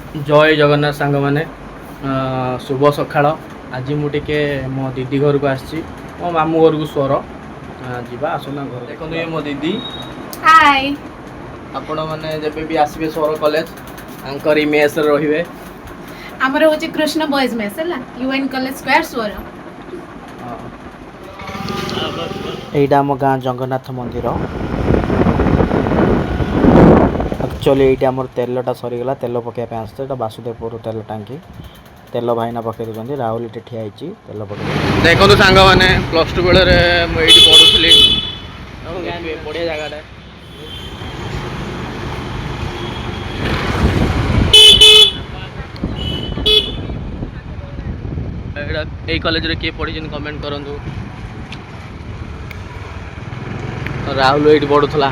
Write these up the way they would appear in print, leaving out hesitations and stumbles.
जय जगन्नाथ सांग मैंने शुभ सकाळ। आज मुझे मो दीदी घर को आसी मो मामू घर को स्वर जीवा आसना घर देखो ये मो दीदी। हाय आपण मैंने जब भी आसबे स्वर कॉलेज आंकर इमेज रे आमर होची कृष्ण बॉयज मेस है यूएन कॉलेज स्क्वायर स्वर। एटा आम गाँ जगन्नाथ मंदिर। एक्चुअली ये आम तेलटा सरीगला तेल पकाइप आसते बासुदेवपुर तेल टांकी तेल भाईना पकई दूसरी राहुल ये ठिया तेल पकड़ देखो सांग मैंने प्लस टू बेले ये पढ़ुली बढ़िया जगह यही कॉलेज रे किए पढ़ी कमेंट करूँ। राहुल ये पढ़ुला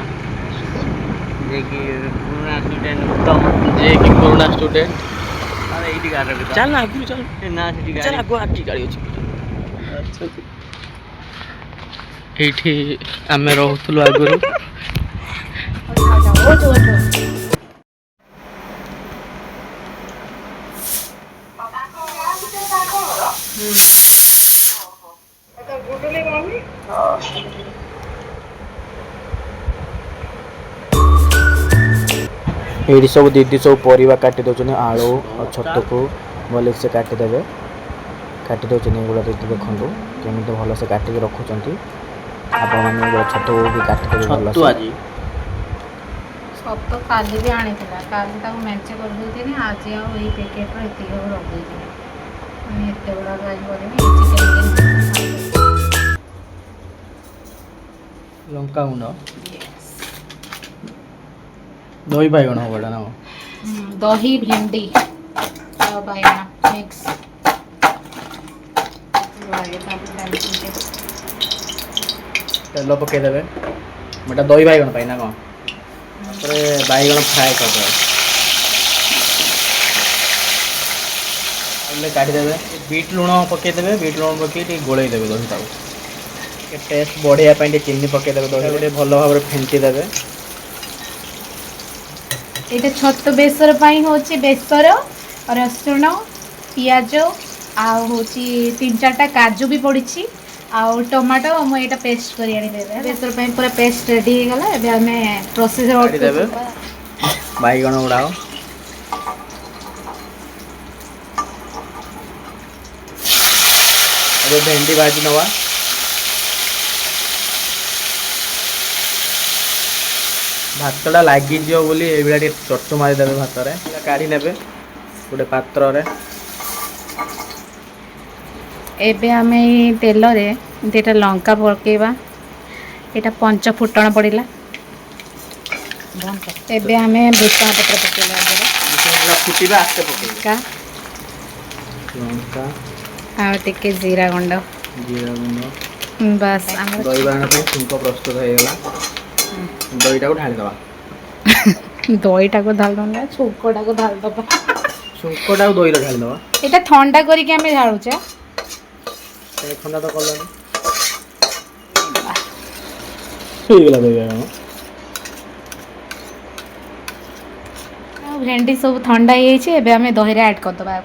जे कि पुराना स्टूडेंट उत्तम जे कि पुराना स्टूडेंट अरे एटी गाड़ी चल ना आगु चल ना सेठी गाड़ी चल आगु आटी गाड़ी अछि एठी आमे रहथुलो आगुरु ये सब दीदी सब परिवा काटी दौरान आलू और छतु को भले से काटिदेवे काटी दौरान एगुड़ा दीदी देखो केमी भल से काटिक रखुच्च आपने छतु भी काटिदेवे भल से सब तो काली भी आनी थिला काली ताको मैच कर देथिनी आज आ एई पैकेट रो एति हो रख देथिनी मैं एते बड़ा गाज करनी चिकन लंका गुंड दही बाइगण बड़ा ना दही भेंडी और बाइगण मिक्स तेल पकईदे बेटा दही बाइगण पाई ना कौन बैगण फ्राए करदे काटिदेवे बीट लुण पकईदे बीट लुण पकई गोलईदेवे दहीटा टेस्ट बढ़िया चीनी पकईदे दही भल भाव फेंटी देवे। ये छतु बेसर पाई होची बेसर और रसुण पियाज आउची 3-4टा काजू भी पड़ी आउ टमाटो मुझे पेस्ट कर बेसर पाई पूरा पेस्ट रेडी हो गला एबे हमें प्रोसेस देबे बैगण गुड़ा अबे भेंडी भाजी नवा भातटा लगिज बोली ये चटु मारिदेवे भात काढ़ी ने गोटे पात्र रे एबे हमें तेल रे एटा लंका पकेबा एटा 5 फुटण पड़िला एबे हमें भुसंगा पत्र पकेला फुटीबा आस्ते पकेबा लंका आ टिके जीरा गुंड बस दही बाइगण पे छुंक प्रस्तुत हो गला दहीटा को ढाली दबा दहीटा को ढाल दबा छुंकटा को ढाल दबा छुंकटा को दही रे ढाली दबा एटा ठंडा करी के हमें ढालुचे ठंडा तो कलनी हो गला दही बाइगण भेंडी सब ठंडा हो जाए एबे हमें दही रे ऐड कर दबा है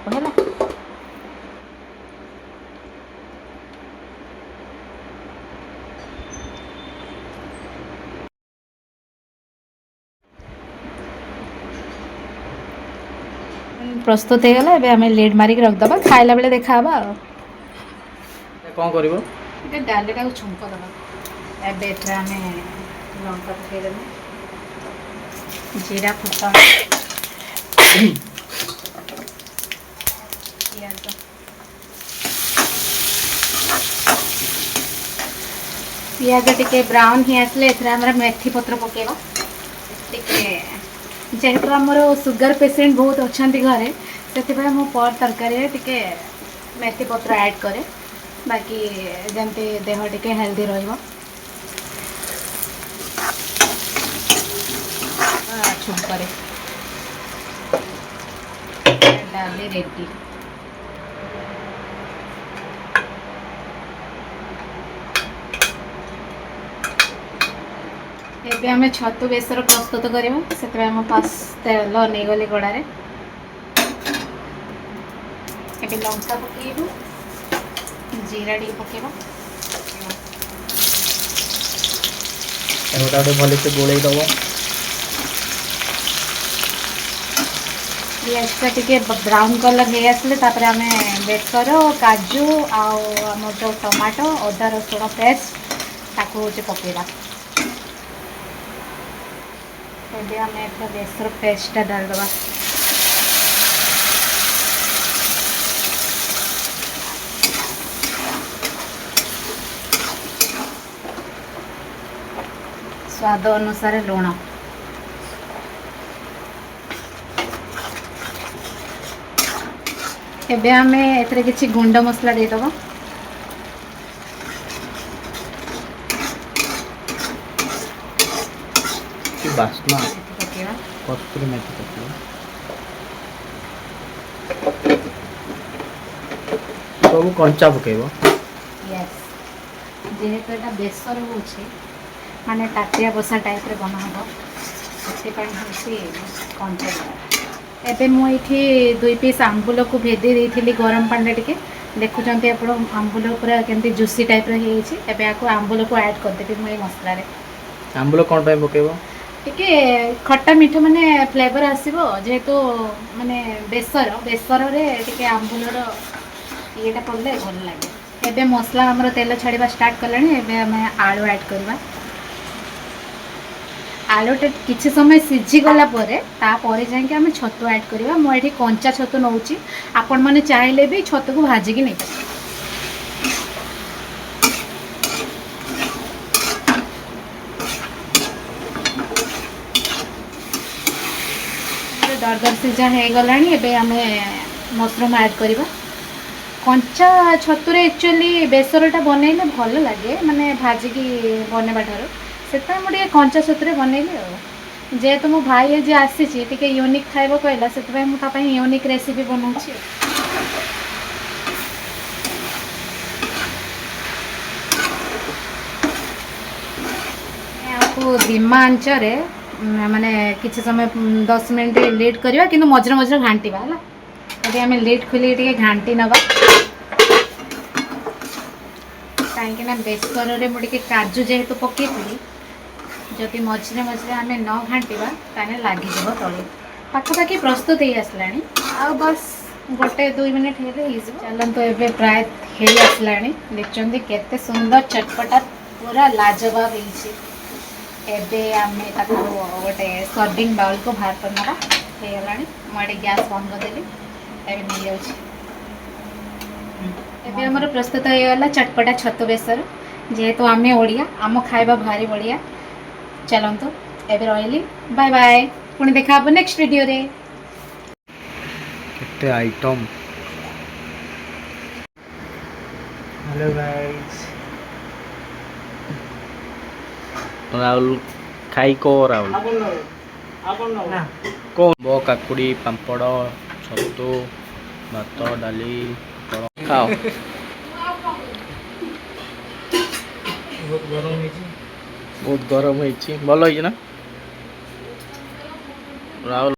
प्रस्तुत हो गला एबे हमें लेड मारिक रखदबा खाइला बेले देखाबा कौन करिवो ये डालीटा को छुंक दबा एबे एथरा हमें लंका पके देबे जीरा फुटण पियाज टिके ब्राउन ही आसले एथरा हमरा मेथी पत्र पकेबा टिके जेहेतु आमर सुगर पेसेंट बहुत अच्छा घरे से मो पर तरकारी टिके मेथी पत्र ऐड करे बाकी जमती देह टिके हेल्दी रहिबो छुंकरे डाली रेडी एबे हमें छतु बेसर प्रस्तुत करवा से फास्ट तेल नहीं गली गड़े ଏବେ ଲଙ୍କା ପକେଇବୁ, ଜିରା ଟିକେ ପକେଇବା। ଏଗୁଡ଼ା ଗୋଟେ ଭଲସେ ଗୋଳେଇ ଦେବ। ପିଆଜଟା ଟିକେ ବ୍ରାଉନ୍ କଲର୍ ହେଇ ଆସିଲେ ତାପରେ ଆମେ ବେସର, କାଜୁ ଆଉ ଆମର ଯେଉଁ ଟମାଟୋ, ଅଦା ରସୁଣ ପେଷ୍ଟ ତାକୁ ହେଉଛି ପକେଇବା। ଏବେ ଆମେ ଏଥର ବେସର ପେଷ୍ଟଟା ଢାଳିଦେବା। ସ୍ୱାଦ ଅନୁସାରେ ଲୁଣ। ଏବେ ଆମେ ଏଥିରେ କିଛି ଗୁଣ୍ଡ ମସଲା ଦେଇଦେବା। ବାସ୍ନା ପକେଇବା। କସ୍ତୁରୀ ମେଥି ପକେଇବା। ସବୁ କଞ୍ଚା ପକେଇବ। ୟେସ୍, ଯେହେତୁ ଏଇଟା ବେସର ହେଉଛି ମାନେ ତାଟିଆ ବସା ଟାଇପ୍ରେ ବନା ହେବ, ସେଥିପାଇଁ ହେଉଛି କଞ୍ଚା। ଏବେ ମୁଁ ଏଇଠି 2 ପିସ୍ ଆମ୍ବୁଲକୁ ଭେଦେଇ ଦେଇଥିଲି ଗରମ ପାଣିରେ ଟିକେ। ଦେଖୁଛନ୍ତି ଆପଣ ଆମ୍ବୁଲ ପୁରା କେମିତି ଜୁସି ଟାଇପ୍ର ହେଇଯାଇଛି। ଏବେ ଆକୁ ଆମ୍ବୁଲକୁ ଆଡ଼୍ କରିଦେବି ମୁଁ ଏଇ ମସଲାରେ। ଆମ୍ବୁଲ କ'ଣ ପାଇଁ ପକେଇବ? ଟିକେ ଖଟା ମିଠା ମାନେ ଫ୍ଲେଭର୍ ଆସିବ, ଯେହେତୁ ମାନେ ବେସରରେ ଟିକେ ଆମ୍ବୁଲର ଇଏଟା ପଡ଼ିଲେ ଭଲ ଲାଗେ। ଏବେ ମସଲା ଆମର ତେଲ ଛାଡ଼ିବା ଷ୍ଟାର୍ଟ କଲାଣି। ଏବେ ଆମେ ଆଳୁ ଆଡ଼୍ କରିବା। ଆଳୁଟା କିଛି ସମୟ ସିଝିଗଲା ପରେ ତାପରେ ଯାଇକି ଆମେ ଛତୁ ଆଡ଼୍ କରିବା। ମୁଁ ଏଠି କଞ୍ଚା ଛତୁ ନେଉଛି, ଆପଣମାନେ ଚାହିଁଲେ ବି ଛତୁକୁ ଭାଜିକି ନେଇପାରିବେ। ଦରଦର ସିଝା ହେଇଗଲାଣି। ଏବେ ଆମେ ମସରୁମ୍ ଆଡ଼୍ କରିବା। କଞ୍ଚା ଛତୁରେ ଆକ୍ଚୁଆଲି ବେସରଟା ବନେଇଲେ ଭଲ ଲାଗେ, ମାନେ ଭାଜିକି ବନେଇବା ଠାରୁ। ସେଥିପାଇଁ ମୁଁ ଟିକେ କଞ୍ଚା ଛତୁରେ ବନେଇଲି ଆଉ। ଯେହେତୁ ମୋ ଭାଇ ଆଜି ଆସିଛି, ଟିକେ ୟୁନିକ୍ ଖାଇବା କହିଲା, ସେଥିପାଇଁ ମୁଁ ତା ପାଇଁ ୟୁନିକ୍ ରେସିପି ବନାଉଛି। ଆକୁ ଧିମା ଆଞ୍ଚରେ ମାନେ କିଛି ସମୟ 10 ମିନିଟ୍ ଲିଡ୍ କରିବା, କିନ୍ତୁ ମଝିରେ ମଝିରେ ଘାଣ୍ଟିବା ହେଲା। ଏବେ ଆମେ ଲିଡ୍ ଖୋଲିକି ଟିକେ ଘାଣ୍ଟି ନେବା, କାହିଁକିନା ବେସରରେ ମୁଁ ଟିକେ କାଜୁ ଯେହେତୁ ପକେଇଥିଲି, ଯଦି ମଝିରେ ମଝିରେ ଆମେ ନ ଘାଣ୍ଟିବା ତାହେଲେ ଲାଗିଯିବ ତଳେ। ପାଖାପାଖି ପ୍ରସ୍ତୁତ ହେଇ ଆସିଲାଣି, ଆଉ ବାସ୍ 1-2 ମିନିଟ୍ ହେଲେ ହେଇଯିବ। ଚାଲନ୍ତୁ, ଏବେ ପ୍ରାୟ ହେଇ ଆସିଲାଣି। ଦେଖୁଛନ୍ତି କେତେ ସୁନ୍ଦର ଚଟପଟା ପୁରା ଲାଜବାବ ହେଇଛି। ଏବେ ଆମେ ତାକୁ ଗୋଟେ ସର୍ଭିଂ ବାଉଲ୍କୁ ବାହାର କରିନେବା। ହେଇଗଲାଣି, ମୁଁ ଏଠି ଗ୍ୟାସ୍ ବନ୍ଦ କରିଦେଲି। ଏବେ ନେଇଯାଉଛି। ଏବେ ଆମର ପ୍ରସ୍ତୁତ ହେଇଗଲା ଚଟପଟା ଛତୁ ବେସର। ଯେହେତୁ ଆମେ ଓଡ଼ିଆ, ଆମ ଖାଇବା ଭାରି ବଢ଼ିଆ। ଚାଲନ୍ତୁ, ଏବେ ରହିଲି, ବାଏ ବାଏ। ପୁଣି ଦେଖା ହେବ ନେକ୍ସଟ ଭିଡ଼ିଓରେ। କେତେ ଆଇଟମ୍। ହ୍ୟାଲୋ ଗାଇସ୍, ରାହୁଲ ଖାଇକ ରାହୁଲ କଣ କାକୁଡ଼ି, ପାମ୍ପଡ଼, ଛତୁ, ଭାତ, ଡାଲି ଖାଅ। ବହୁତ ଗରମ ହେଇଛି। ଭଲ ହେଇଛି ନା ରାହୁଲ?